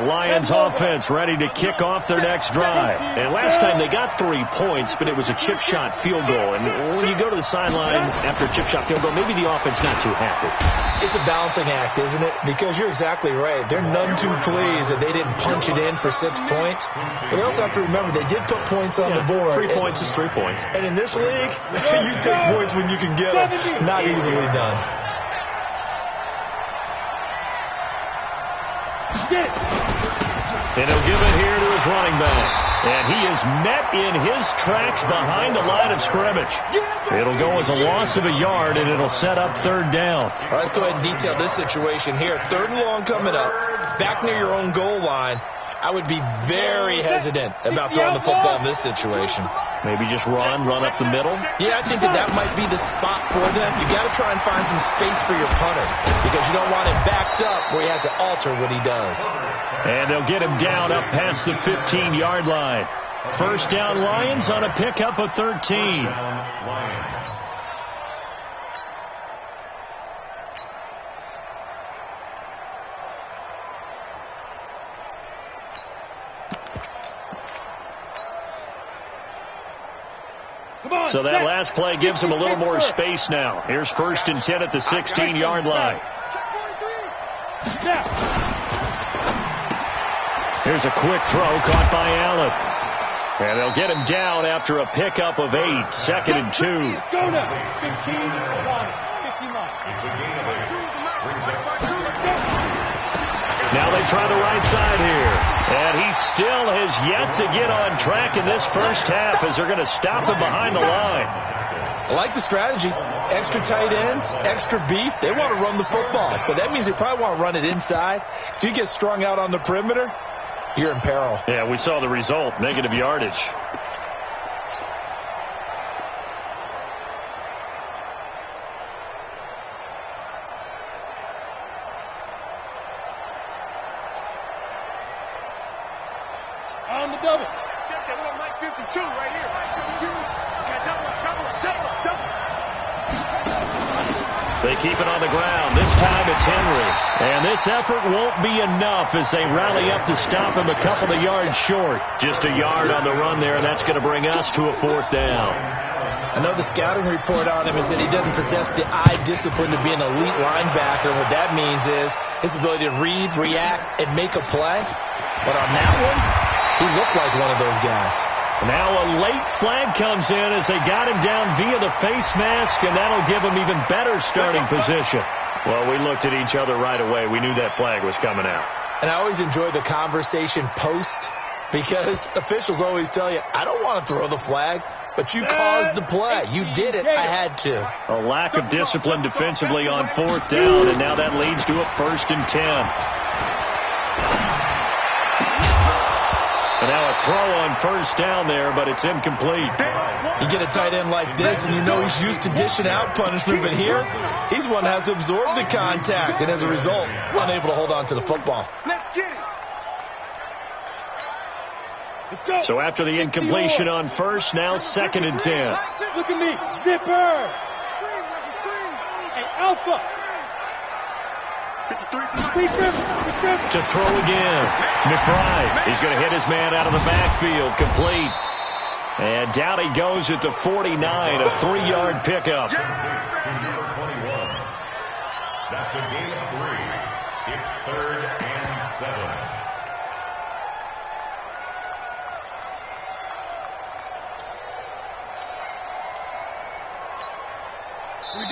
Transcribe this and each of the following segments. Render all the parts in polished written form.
Lions offense ready to kick off their next drive. And last time they got 3 points, but it was a chip shot field goal. And when you go to the sideline after a chip shot field goal, maybe the offense not too happy. It's a balancing act, isn't it? Because you're exactly right. They're none too pleased that they didn't punch it in for 6 points. But they also have to remember they did put points on the board. 3 points is 3 points. And in this league, you take points when you can get them. Not easily done. And he'll give it here to his running back. And he is met in his tracks behind the line of scrimmage. It'll go as a loss of a yard, and it'll set up 3rd down. All right, let's go ahead and detail this situation here. 3rd and long coming up, back near your own goal line. I would be very hesitant about throwing the football in this situation. Maybe just run up the middle? Yeah, I think that might be the spot for them. You got to try and find some space for your punter because you don't want him backed up where he has to alter what he does. And they'll get him down up past the 15-yard line. 1st down Lions on a pickup of 13. So that last play gives him a little more space now. Here's 1st and 10 at the 16-yard line. Here's a quick throw caught by Allen. And they'll get him down after a pickup of 8. 2nd and 2. Go now. 15 line. 15 line. Now they try the right side here. And he still has yet to get on track in this first half as they're going to stop him behind the line. I like the strategy. Extra tight ends, extra beef. They want to run the football, but that means they probably want to run it inside. If you get strung out on the perimeter, you're in peril. Yeah, we saw the result, negative yardage. On the double. Check that one, Mike 52 right here. Mike 52. Okay, double. They keep it on the ground. This time it's Henry. And this effort won't be enough as they rally up to stop him a couple of yards short. Just a yard on the run there, and that's going to bring us to a 4th down. I know the scouting report on him is that he doesn't possess the eye discipline to be an elite linebacker. And what that means is his ability to read, react, and make a play. But on that one, he looked like one of those guys. Now a late flag comes in as they got him down via the face mask, and that'll give him even better starting position. Well, we looked at each other right away. We knew that flag was coming out. And I always enjoy the conversation post because officials always tell you, I don't want to throw the flag, but you caused the play. You did it. I had to. A lack of discipline defensively on 4th down, and now that leads to a 1st and 10. And now a throw on 1st down there, but it's incomplete. You get a tight end like this, and you know he's used to dishing out punishment, but here, he's one that has to absorb the contact, and as a result, unable to hold on to the football. Let's get it. Let's go. So after the incompletion on 1st, now 2nd and 10. Look at me. Zipper. Hey, Alpha. To throw again. McBride. He's going to hit his man out of the backfield. Complete. And down he goes at the 49. A 3-yard pickup. That's a gain of 3. It's 3rd and 7.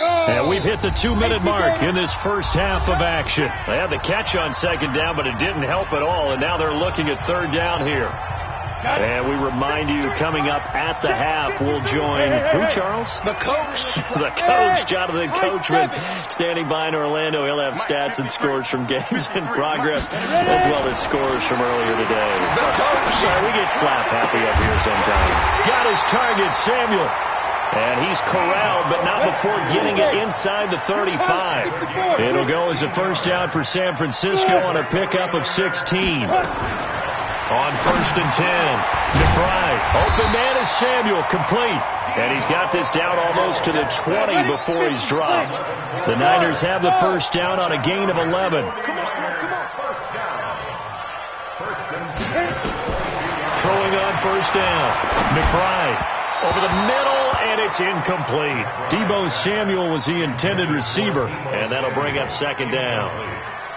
And we've hit the 2-minute mark in this first half of action. They had the catch on 2nd down, but it didn't help at all. And now they're looking at 3rd down here. And we remind you, coming up at the half, we'll join who, Charles? The coach. The coach, Jonathan Coachman, standing by in Orlando. He'll have stats and scores from games in progress, as well as scores from earlier today. The coach. Sorry, we get slap happy up here sometimes. Got his target, Samuel. And he's corralled, but not before getting it inside the 35. It'll go as a 1st down for San Francisco on a pickup of 16. On 1st and 10, McBride. Open man is Samuel, complete. And he's got this down almost to the 20 before he's dropped. The Niners have the 1st down on a gain of 11. First and 10. Throwing on first down. McBride over the middle, and it's incomplete. Deebo Samuel was the intended receiver, and that'll bring up second down.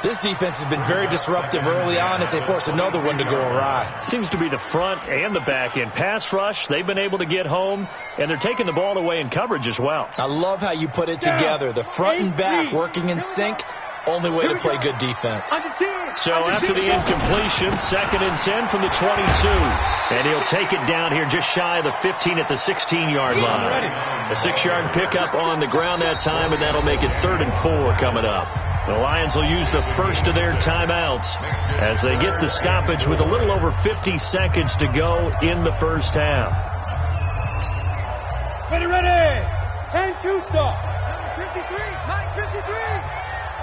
This defense has been very disruptive early on as they force another one to go awry. Seems to be the front and the back end. Pass rush, they've been able to get home, and they're taking the ball away in coverage as well. I love how you put it together. The front and back working in sync. Only way to play good defense. So after the incompletion, second and 10 from the 22. And he'll take it down here just shy of the 15 at the 16-yard line. A 6-yard pickup on the ground that time, and that'll make it 3rd and 4 coming up. The Lions will use the first of their timeouts as they get the stoppage with a little over 50 seconds to go in the first half. Ready. 10-2 stop. Number 53, Mike 53.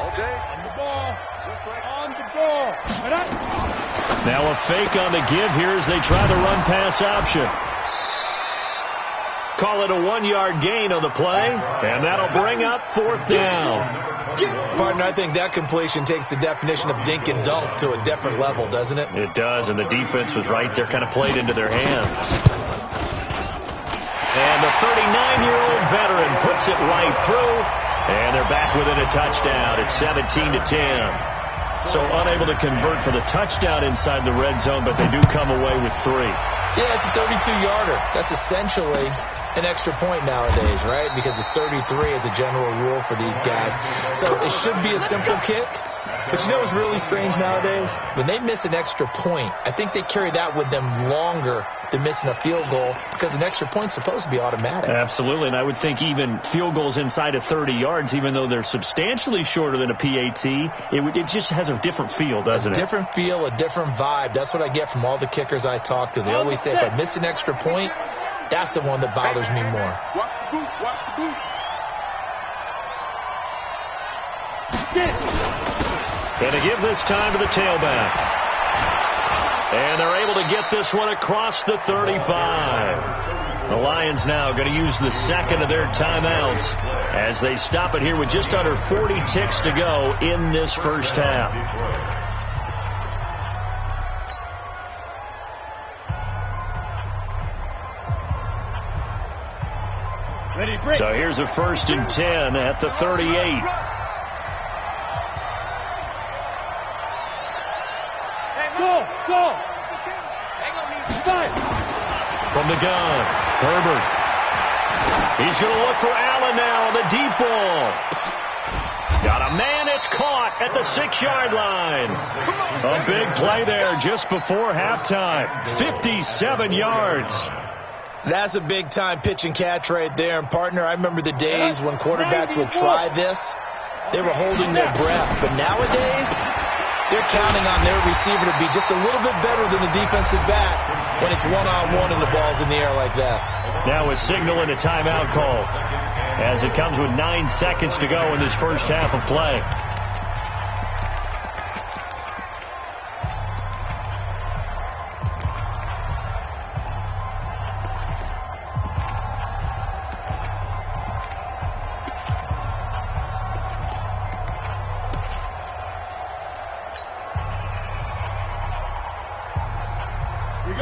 All day. On the ball. Just like on the ball. Now a fake on the give here as they try the run-pass option. Call it a 1-yard gain on the play, and that'll bring up 4th down. Partner, I think that completion takes the definition of dink and dunk to a different level, doesn't it? It does, and the defense was right there, kind of played into their hands. And the 39-year-old veteran puts it right through, and they're back within a touchdown. It's 17-10. So unable to convert for the touchdown inside the red zone, but they do come away with 3. Yeah, it's a 32-yarder. That's essentially an extra point nowadays, right? Because it's 33 as a general rule for these guys. So it should be a simple kick. But you know what's really strange nowadays? When they miss an extra point, I think they carry that with them longer than missing a field goal because an extra point's supposed to be automatic. Absolutely, and I would think even field goals inside of 30 yards, even though they're substantially shorter than a PAT, it just has a different feel, doesn't it? A different feel, a different vibe. That's what I get from all the kickers I talk to. They always say if I miss an extra point, that's the one that bothers me more. Watch the boot. Watch the boot. Going to give this time to the tailback. And they're able to get this one across the 35. The Lions now going to use the second of their timeouts as they stop it here with just under 40 ticks to go in this first half. So here's a 1st and 10 at the 38. Go. From the gun, Herbert. He's going to look for Allen now on the deep ball. Got a man, it's caught at the 6-yard line. A big play there just before halftime. 57 yards. That's a big-time pitch and catch right there. And, partner, I remember the days when quarterbacks would try this. They were holding their breath. But nowadays, they're counting on their receiver to be just a little bit better than the defensive back when it's one-on-one and the ball's in the air like that. Now a signal and a timeout call as it comes with 9 seconds to go in this first half of play.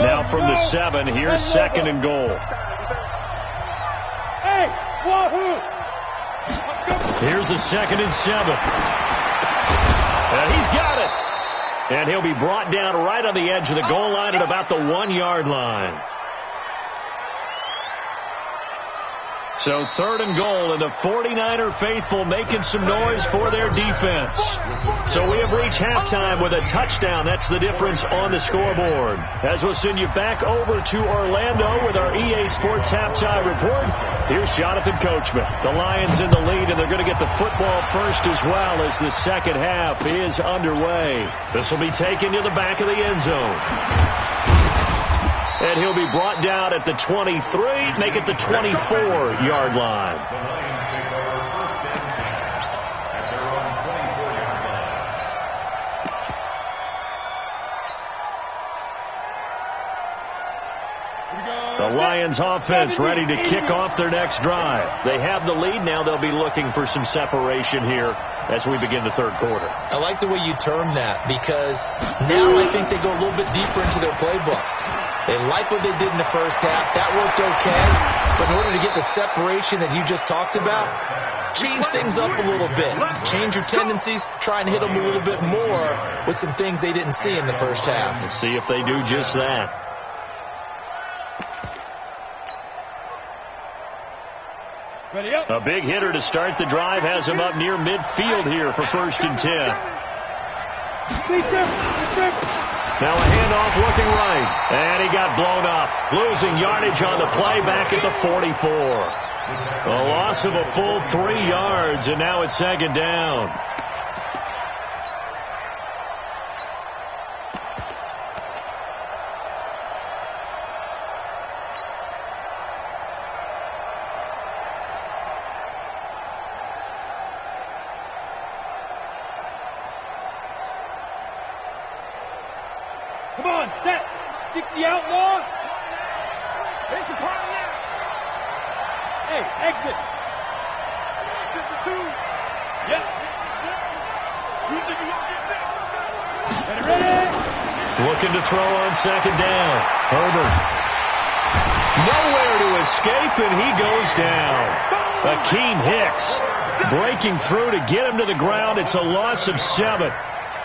Now from the 7, here's 2nd and goal. Hey, wahoo! Here's the 2nd and 7. And he's got it. And he'll be brought down right on the edge of the goal line at about the 1-yard line. So 3rd and goal, and the 49er faithful making some noise for their defense. So we have reached halftime with a touchdown. That's the difference on the scoreboard. As we'll send you back over to Orlando with our EA Sports Halftime Report, here's Jonathan Coachman. The Lions in the lead, and they're going to get the football first as well as the second half is underway. This will be taken to the back of the end zone. And he'll be brought down at the 23, make it the 24-yard line. The Lions take over 1st and 10 at their own 24-yard line. Here we go. The Lions offense ready to kick off their next drive. They have the lead. Now they'll be looking for some separation here as we begin the third quarter. I like the way you term that, because now I think they go a little bit deeper into their playbook. They like what they did in the first half. That worked okay. But in order to get the separation that you just talked about, change things up a little bit. Change your tendencies. Try and hit them a little bit more with some things they didn't see in the first half. Let's see if they do just that. A big hitter to start the drive has him up near midfield here for 1st and 10. Now a handoff looking right. And he got blown up. Losing yardage on the play back at the 44. A loss of a full 3 yards, and now it's 2nd down. Come on, set. 60 outlaw. There's the party now. Hey, exit. 52. Yep. You think you're going to get that? Ready? Looking to throw on 2nd down. Herbert. Nowhere to escape, and he goes down. Akeem Hicks breaking through to get him to the ground. It's a loss of 7.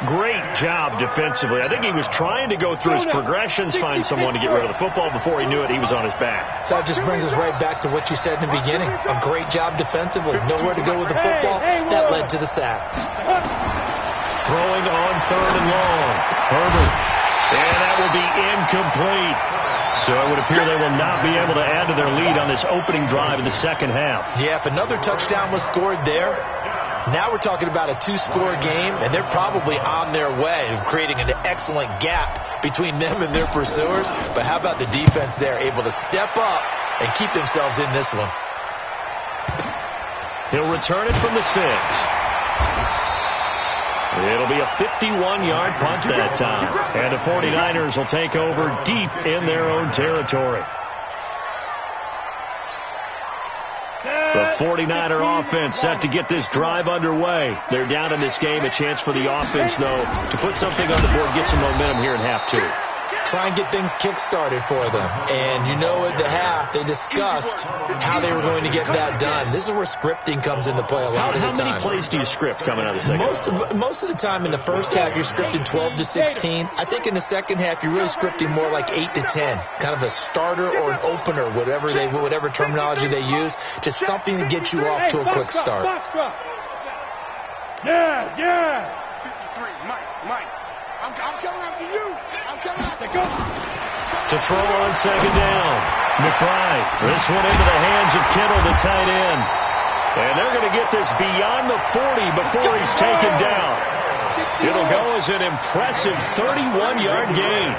Great job defensively. I think he was trying to go through his progressions, find someone to get rid of the football. Before he knew it, he was on his back. So that just brings us right back to what you said in the beginning. A great job defensively. Nowhere to go with the football. That led to the sack. Throwing on 3rd and long. Herbert. And that will be incomplete. So it would appear they will not be able to add to their lead on this opening drive in the second half. Yeah, if another touchdown was scored there, now we're talking about a 2-score game, and they're probably on their way of creating an excellent gap between them and their pursuers. But how about the defense there, able to step up and keep themselves in this one? He'll return it from the 6. It'll be a 51-yard punt that time. And the 49ers will take over deep in their own territory. The 49er offense set to get this drive underway. They're down in this game. A chance for the offense, though, to put something on the board, get some momentum here in half 2. Try and get things kick-started for them. And you know at the half, they discussed how they were going to get that done. This is where scripting comes into play a lot of the time. How many plays do you script coming out of the second half? Most of the time in the first half, you're scripting 12 to 16. I think in the second half, you're really scripting more like 8 to 10. Kind of a starter or an opener, whatever terminology they use. Just something to get you off to a quick start. Yes. 53, Mike. I'm coming after you. I'm coming after you. To throw on 2nd down. McBride. This one into the hands of Kittle, the tight end. And they're going to get this beyond the 40 before he's taken down. It'll go as an impressive 31-yard gain.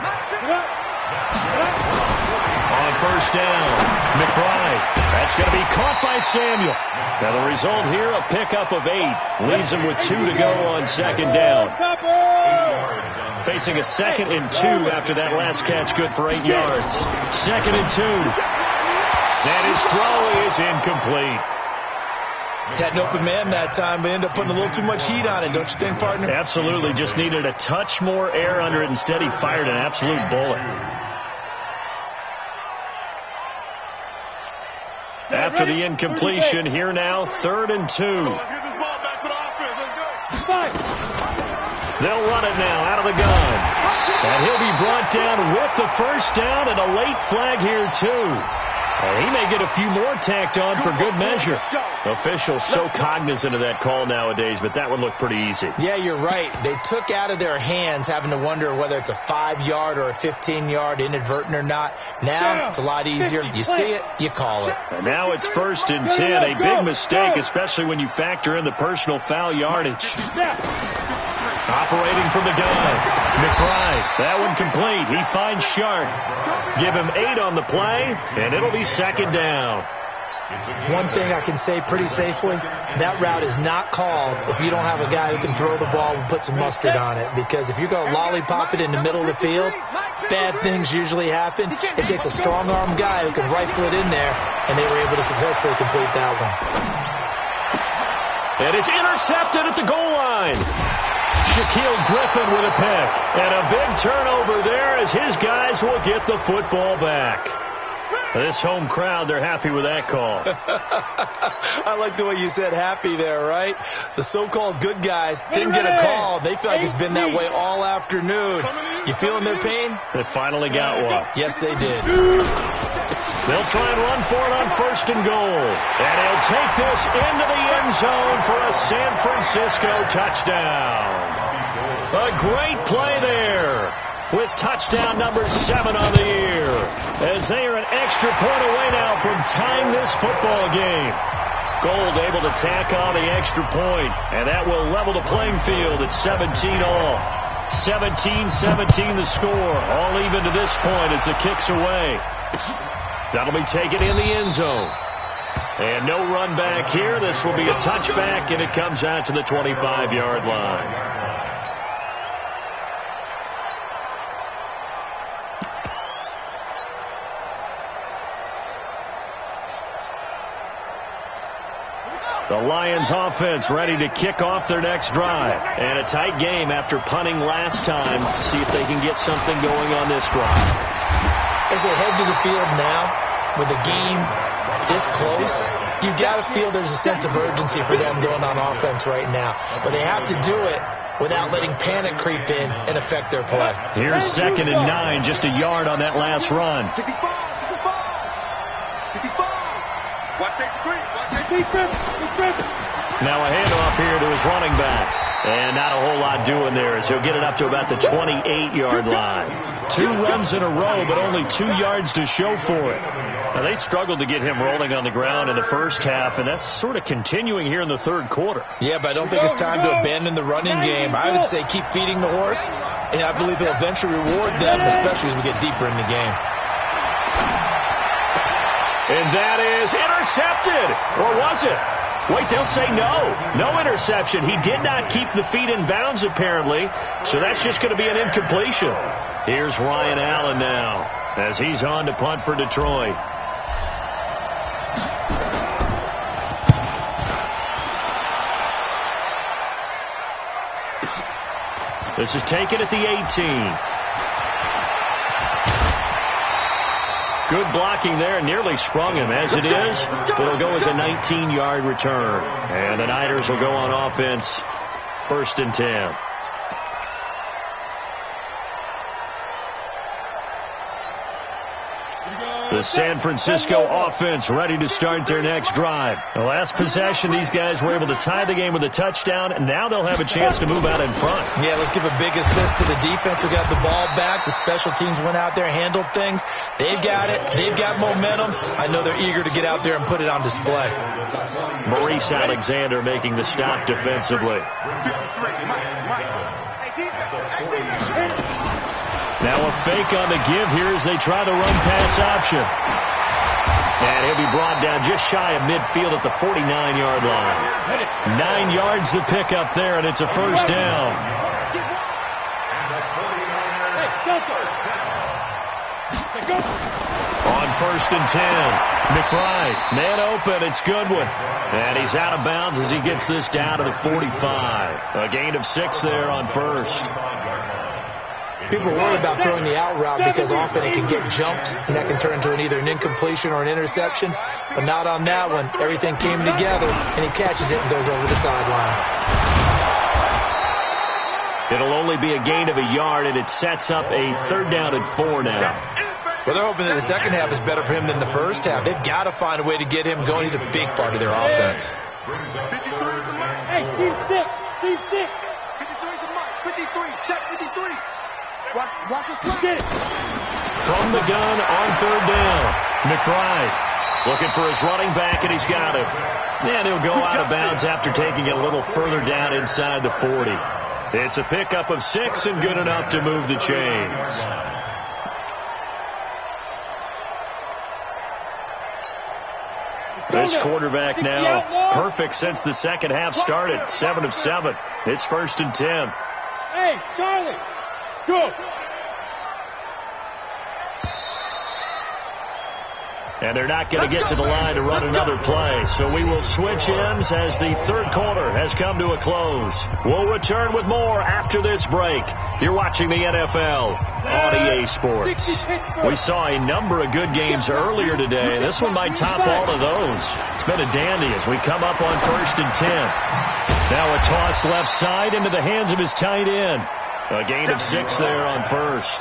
On 1st down, McBride. That's going to be caught by Samuel. Now the result here, a pickup of 8. Leaves him with 2 to go on 2nd down. Facing a 2nd and 2 after that last catch, good for 8 yards. 2nd and 2. And his throw is incomplete. Had an open man that time, but ended up putting a little too much heat on it, don't you think, partner? Absolutely. Just needed a touch more air under it. Instead, he fired an absolute bullet. After the incompletion, here now, 3rd and 2. Let's get this ball back to the offense. Let's go. They'll run it now out of the gun. And he'll be brought down with the 1st down and a late flag here, too. He may get a few more tacked on for good measure. Officials so cognizant of that call nowadays, but that one looked pretty easy. Yeah, you're right. They took out of their hands having to wonder whether it's a 5-yard or a 15-yard inadvertent or not. Now it's a lot easier. You see it, you call it. And now it's 1st and 10. A big mistake, especially when you factor in the personal foul yardage. Operating from the gun. McBride. That one complete. He finds Sharp. Give him 8 on the play, and it'll be 2nd down. One thing I can say pretty safely, that route is not called if you don't have a guy who can throw the ball and put some mustard on it. Because if you're going to lollipop it in the middle of the field, bad things usually happen. It takes a strong-arm guy who can rifle it in there, and they were able to successfully complete that one. And it's intercepted at the goal line. Shaquille Griffin with a pick. And a big turnover there as his guys will get the football back. This home crowd, they're happy with that call. I like the way you said happy there, right? The so-called good guys didn't get a call. They feel like it's been that way all afternoon. You feeling their pain? They finally got one. Yes, they did. They'll try and run for it on 1st and goal. And he'll take this into the end zone for a San Francisco touchdown. A great play there with touchdown number 7 on the year, as they are an extra point away now from tying this football game. Gold able to tack on the extra point, and that will level the playing field at 17 all. 17-17 the score, all even to this point as the kick's away. That'll be taken in the end zone. And no run back here. This will be a touchback, and it comes out to the 25-yard line. The Lions offense ready to kick off their next drive. And a tight game after punting last time. See if they can get something going on this drive. As they head to the field now, with the game this close, you've got to feel there's a sense of urgency for them going on offense right now. But they have to do it without letting panic creep in and affect their play. Here's 2nd and 9, just a yard on that last run. 65. Watch that defense. Now a handoff here to his running back. And not a whole lot doing there as he'll get it up to about the 28-yard line. 2 runs in a row, but only 2 yards to show for it. Now they struggled to get him rolling on the ground in the first half, and that's sort of continuing here in the 3rd quarter. Yeah, but I don't think it's time to abandon the running game. I would say keep feeding the horse, and I believe he'll eventually reward them, especially as we get deeper in the game. And that is intercepted. Or was it? Wait, they'll say no. No interception. He did not keep the feet in bounds, apparently. So that's just going to be an incompletion. Here's Ryan Allen now as he's on to punt for Detroit. This is taken at the 18. Good blocking there, nearly sprung him. As it is, it'll go as a 19-yard return. And the Niners will go on offense, 1st and 10. The San Francisco offense ready to start their next drive. The last possession, these guys were able to tie the game with a touchdown, and now they'll have a chance to move out in front. Yeah, let's give a big assist to the defense who got the ball back. The special teams went out there, handled things. They've got it. They've got momentum. I know they're eager to get out there and put it on display. Maurice Alexander making the stop defensively. Now a fake on the give here as they try the run-pass option. And he'll be brought down just shy of midfield at the 49-yard line. 9 yards to pick up there, and it's a 1st down. On 1st and 10, McBride, man open, it's Goodwin. And he's out of bounds as he gets this down to the 45. A gain of 6 there on 1st. People are worried about throwing the out route because often it can get jumped, and that can turn into either an incompletion or an interception. But not on that one. Everything came together, and he catches it and goes over the sideline. It'll only be a gain of a yard, and it sets up a 3rd down and 4 now. Well, they're hoping that the second half is better for him than the first half. They've got to find a way to get him going. He's a big part of their offense. Hey, Steve 6. 53 to Mike. 53. Check 53. Watch us get it. From the gun on 3rd down. McBride looking for his running back, and he's got him. And he'll go out of bounds after taking it a little further down inside the 40. It's a pickup of 6 and good enough to move the chains. This quarterback now perfect since the second half started. 7 of 7. It's 1st and 10. Hey, Charlie, go. And they're not going to get to the line to run another play. So we will switch ends as the third quarter has come to a close. We'll return with more after this break. You're watching the NFL on EA Sports. We saw a number of good games earlier today. This one might top all of those. It's been a dandy as we come up on 1st and 10. Now a toss left side into the hands of his tight end. A gain of 6 there on first.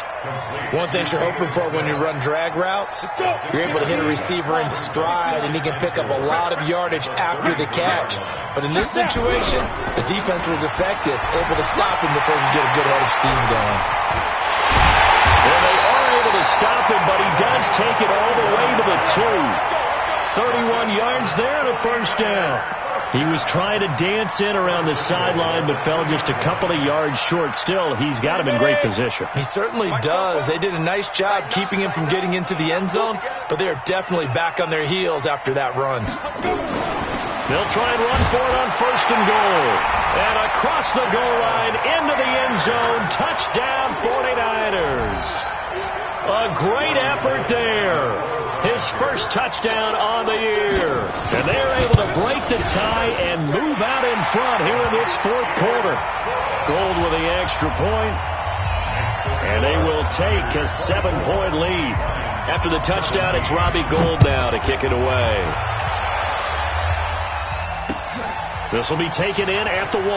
One thing you're hoping for when you run drag routes, you're able to hit a receiver in stride, and he can pick up a lot of yardage after the catch. But in this situation, the defense was effective, able to stop him before he could get a good head of steam going. Well, they are able to stop him, but he does take it all the way to the 2. 31 yards there and a first down. He was trying to dance in around the sideline, but fell just a couple of yards short. Still, he's got him in great position. He certainly does. They did a nice job keeping him from getting into the end zone, but they're definitely back on their heels after that run. They'll try and run for it on 1st and goal. And across the goal line, into the end zone, touchdown 49ers. A great effort there. His first touchdown on the year. And they're able to break the tie and move out in front here in this fourth quarter. Gold with the extra point. And they will take a 7-point lead. After the touchdown, it's Robbie Gould now to kick it away. This will be taken in at the 1.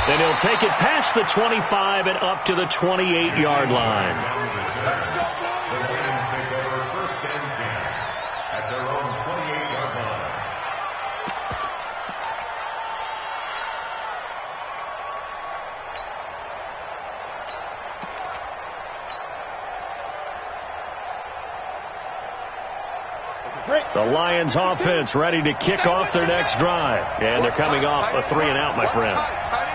Then he'll take it past the 25 and up to the 28-yard line. The Lions take over 1st and 10 at their own 28-yard line. The Lions offense ready to kick off their next drive. And they're coming off a 3-and-out, my friend.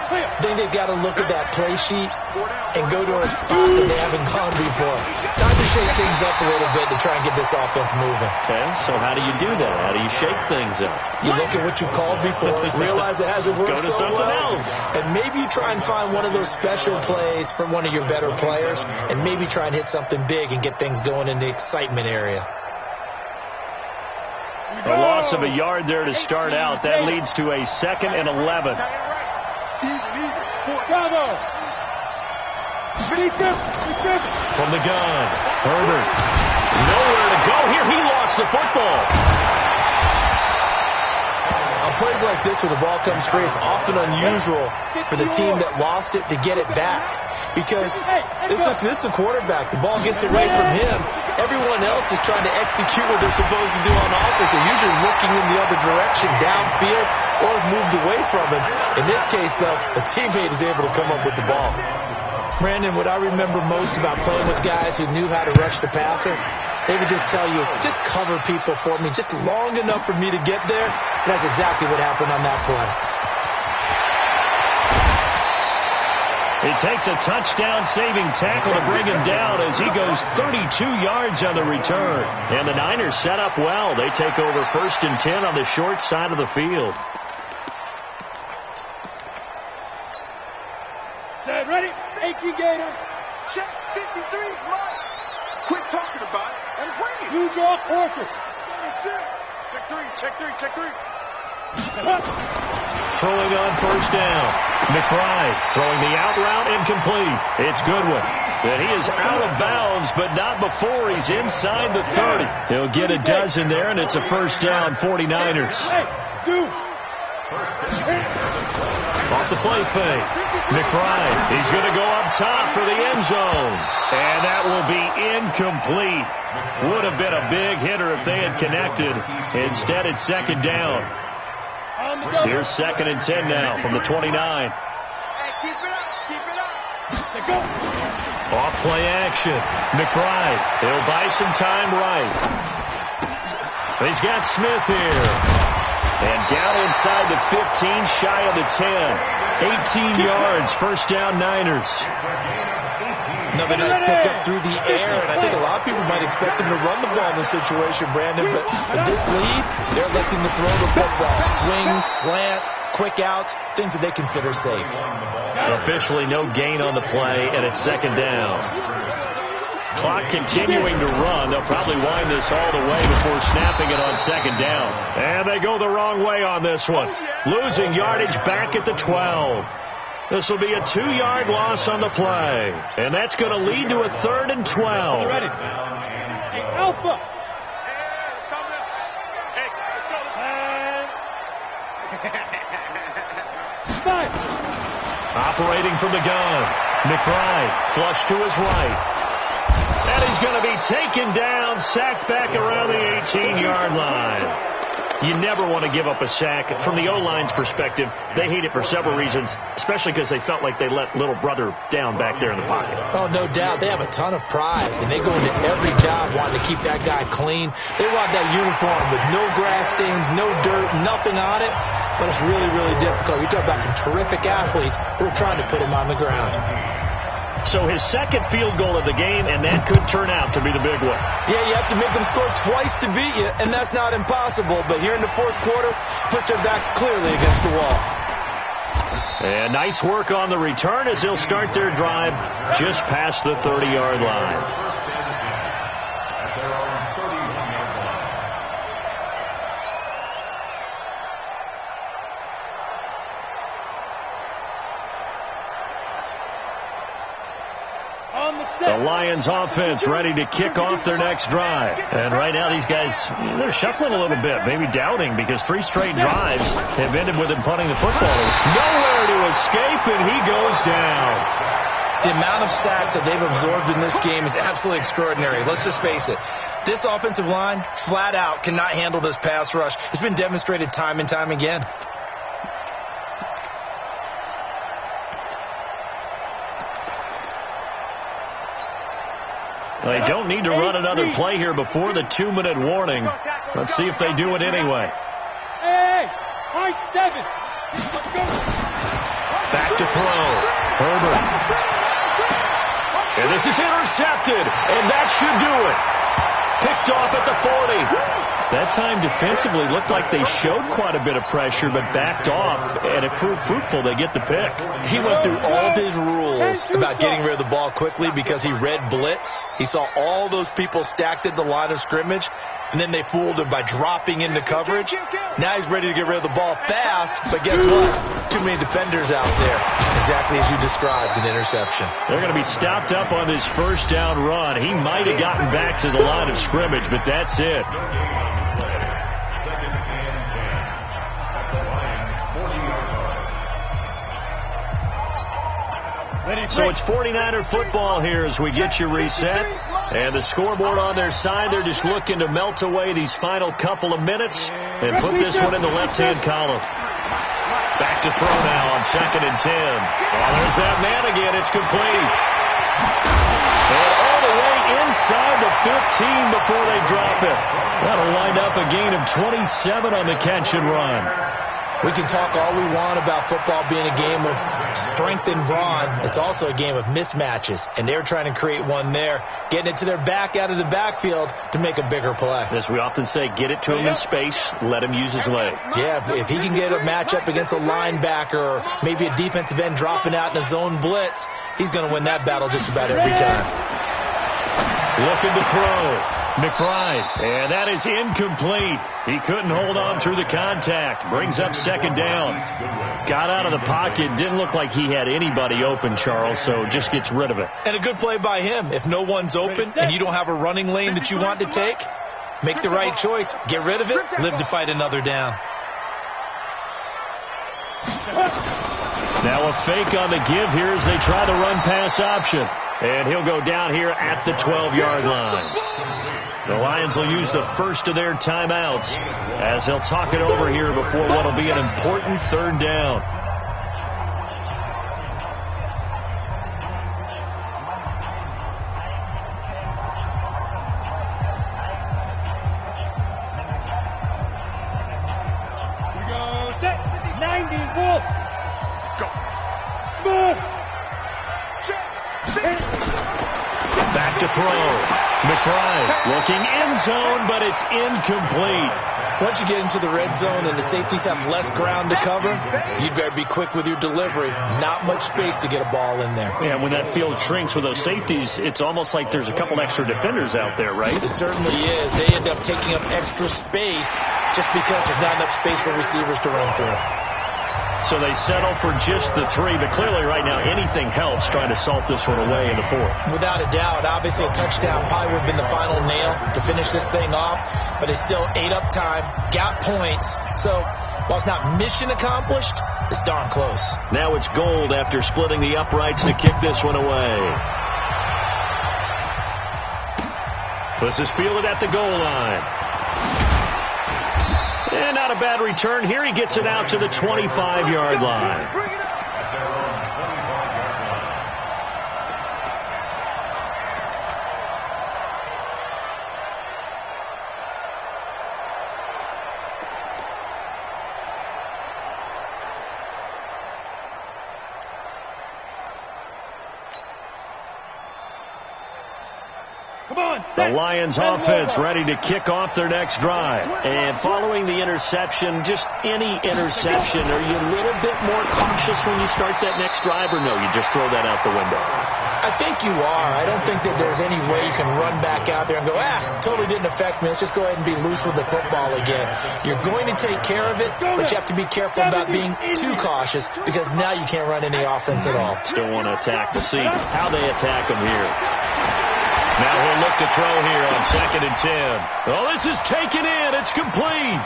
I think they've got to look at that play sheet and go to a spot that they haven't gone before. Time to shake things up a little bit to try and get this offense moving. Okay, so how do you do that? How do you shake things up? You look at what you called before, realize it hasn't worked Go to so something well, else. and maybe you try and find one of those special plays from one of your better players, and maybe try and hit something big and get things going in the excitement area. A loss of a yard there to start out. That leads to a 2nd and 11. From the gun, Herbert. Nowhere to go here. He lost the football. On plays like this where the ball comes free, it's often unusual for the team that lost it to get it back. Because this is a quarterback. The ball gets away from him. Everyone else is trying to execute what they're supposed to do on offense. They're usually looking in the other direction, downfield, or moved away from him. In this case, though, a teammate is able to come up with the ball. Brandon, what I remember most about playing with guys who knew how to rush the passer, they would just tell you, just cover people for me, just long enough for me to get there. And that's exactly what happened on that play. It takes a touchdown-saving tackle to bring him down as he goes 32 yards on the return. And the Niners set up well. They take over 1st and 10 on the short side of the field. Set, ready? 18 Gator. Check 53 is mine. Quit talking about it and bring it. You draw quarter. Check 3, check 3, check 3. Throwing on 1st down. McBride throwing the out route incomplete. It's Goodwin. And he is out of bounds, but not before he's inside the 30. He'll get a dozen there, and it's a 1st down, 49ers. Off the play fake. McBride, he's going to go up top for the end zone. And that will be incomplete. Would have been a big hitter if they had connected. Instead, it's 2nd down. Here's 2nd and 10 now from the 29. Hey, keep it up, keep it up. Off play action. McBride, he'll buy some time right. He's got Smith here. And down inside the 15, shy of the 10. 18 yards, first down Niners. Another nice pickup through the air, and I think a lot of people might expect them to run the ball in this situation, Brandon, but with this lead, they're electing to throw the football. Swings, slants, quick outs, things that they consider safe. Officially no gain on the play, and it's second down. Clock continuing to run. They'll probably wind this all the way before snapping it on second down. And they go the wrong way on this one. Losing yardage back at the 12. This will be a 2-yard loss on the play. And that's going to lead to a 3rd and 12. Ready? Hey, Alpha. Operating from the gun. McBride flush to his right. And he's going to be taken down, sacked back around the 18-yard line. You never want to give up a sack. From the O-line's perspective, they hate it for several reasons, especially because they felt like they let little brother down back there in the pocket. Oh, no doubt. They have a ton of pride, and they go into every job wanting to keep that guy clean. They want that uniform with no grass stains, no dirt, nothing on it, but it's really, really difficult. You talk about some terrific athletes who are trying to put him on the ground. So his second field goal of the game, and that could turn out to be the big one. Yeah, you have to make them score twice to beat you, and that's not impossible. But here in the fourth quarter, puts their backs clearly against the wall. And nice work on the return as they'll start their drive just past the 30-yard line. The Lions offense ready to kick off their next drive. And right now these guys, they're shuffling a little bit, maybe doubting, because 3 straight drives have ended with them punting the football. Nowhere to escape, and he goes down. The amount of sacks that they've absorbed in this game is absolutely extraordinary. Let's just face it. This offensive line, flat out, cannot handle this pass rush. It's been demonstrated time and time again. They don't need to run another play here before the 2-minute warning. Let's see if they do it anyway. Hey, high 7. Let's go. Back to throw. Herbert. And this is intercepted, and that should do it. Picked off at the 40. That time defensively looked like they showed quite a bit of pressure, but backed off, and it proved fruitful. They get the pick. He went through all of his rules about getting rid of the ball quickly because he read blitz. He saw all those people stacked at the line of scrimmage, and then they fooled him by dropping into coverage. Now he's ready to get rid of the ball fast, but guess what? Too many defenders out there. Exactly as you described, an interception. They're going to be stopped up on his first down run. He might have gotten back to the line of scrimmage, but that's it. So it's 49er football here as we get you reset. And the scoreboard on their side, they're just looking to melt away these final couple of minutes and put this one in the left-hand column. Back to throw now on 2nd and 10. Oh, there's that man again. It's complete. And all the way inside the 15 before they drop it. That'll wind up a gain of 27 on the catch and run. We can talk all we want about football being a game of strength and brawn. It's also a game of mismatches, and they're trying to create one there, getting it to their back out of the backfield to make a bigger play. As we often say, get it to him in space, let him use his leg. Yeah, if he can get a matchup against a linebacker or maybe a defensive end dropping out in a zone blitz, he's going to win that battle just about every time. Looking to throw. McBride, and that is incomplete. He couldn't hold on through the contact. Brings up 2nd down. Got out of the pocket. Didn't look like he had anybody open, Charles, so just gets rid of it. And a good play by him. If no one's open and you don't have a running lane that you want to take, make the right choice. Get rid of it. Live to fight another down. Now a fake on the give here as they try the run-pass option. And he'll go down here at the 12-yard line. The Lions will use the first of their timeouts as they'll talk it over here before what will be an important 3rd down. Here we go. Set. 90. Wolf. Go. snap to throw. McBride looking end zone, but it's incomplete. Once you get into the red zone and the safeties have less ground to cover, you'd better be quick with your delivery. Not much space to get a ball in there. Yeah, when that field shrinks with those safeties, it's almost like there's a couple extra defenders out there, right? It certainly is. They end up taking up extra space just because there's not enough space for receivers to run through. So they settle for just the 3, but clearly right now anything helps trying to salt this one away in the 4th. Without a doubt, obviously a touchdown probably would have been the final nail to finish this thing off, but they still ate up time, got points. So while it's not mission accomplished, it's darn close. Now it's Gold after splitting the uprights to kick this one away. This is fielded at the goal line. And not a bad return here. He gets it out to the 25-yard line. Bring it up. At their own 25-yard line. Come on, The Lions offense ready to kick off their next drive. And following the interception, just any interception, are you a little bit more cautious when you start that next drive, or no, you just throw that out the window? I think you are. I don't think that there's any way you can run back out there and go, totally didn't affect me. Let's just go ahead and be loose with the football again. You're going to take care of it, but you have to be careful about being too cautious because now you can't run any offense at all. Still want to attack. We'll see how they attack them here. Now he'll look to throw here on 2nd and 10. Oh, this is taken in. It's complete.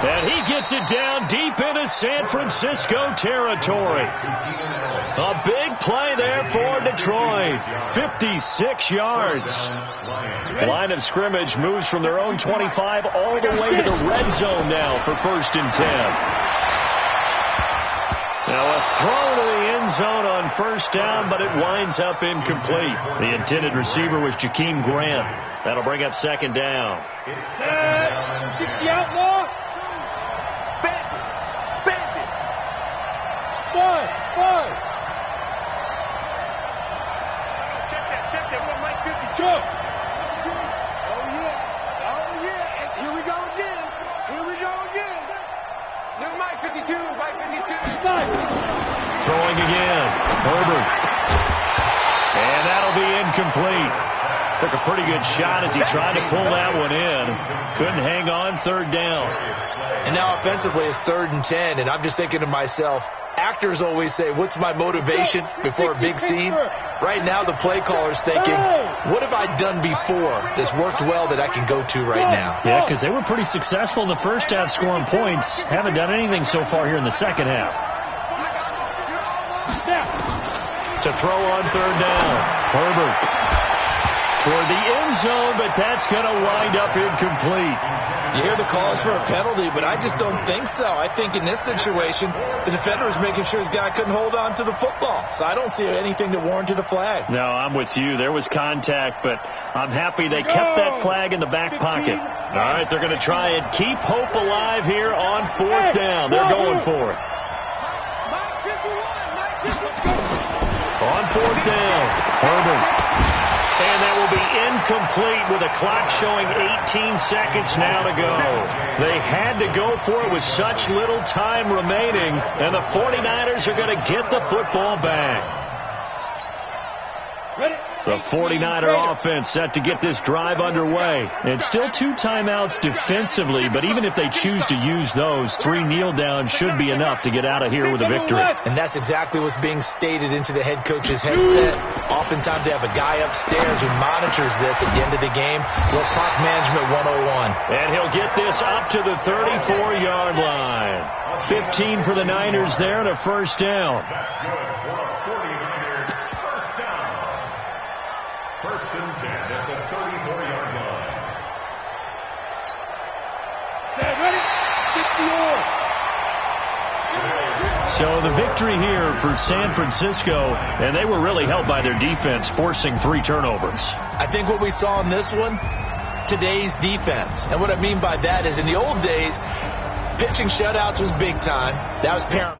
And he gets it down deep into San Francisco territory. A big play there for Detroit. 56 yards. Line of scrimmage moves from their own 25 all the way to the red zone now for 1st and 10. Now a throw to the end zone on 1st down, but it winds up incomplete. The intended receiver was Jakeem Grant. That'll bring up 2nd down. 60 out more. Bend it. Five. Check that. What, Mike 52? Oh, yeah. And here we go again. New Mike 52. Throwing again. Herbert. And that'll be incomplete. Took a pretty good shot as he tried to pull that one in. Couldn't hang on 3rd down. And now offensively it's 3rd and 10, and I'm just thinking to myself, actors always say, what's my motivation before a big scene? Right now the play caller's thinking, what have I done before that's worked well that I can go to right now? Yeah, because they were pretty successful in the first half scoring points. Haven't done anything so far here in the second half. To throw on 3rd down. Herbert toward the end zone, but that's going to wind up incomplete. You hear the calls for a penalty, but I just don't think so. I think in this situation, the defender was making sure his guy couldn't hold on to the football. So I don't see anything to warrant a flag. No, I'm with you. There was contact, but I'm happy they kept that flag in the back pocket. All right, they're going to try and keep hope alive here on 4th down. They're going for it. On 4th down, Herbert. And that will be incomplete with a clock showing 18 seconds now to go. They had to go for it with such little time remaining, and the 49ers are going to get the football back. The 49er offense set to get this drive underway. And still 2 timeouts defensively, but even if they choose to use those, 3 kneel downs should be enough to get out of here with a victory. And that's exactly what's being stated into the head coach's headset. Oftentimes they have a guy upstairs who monitors this at the end of the game. Little clock management 101. And he'll get this up to the 34-yard line. 15 for the Niners there and a 1st down. That's good for a 49ers first down. 1st and 10 at the 34-yard line. So the victory here for San Francisco, and they were really helped by their defense, forcing 3 turnovers. I think what we saw in this one, today's defense. And what I mean by that is in the old days, pitching shutouts was big time. That was paramount.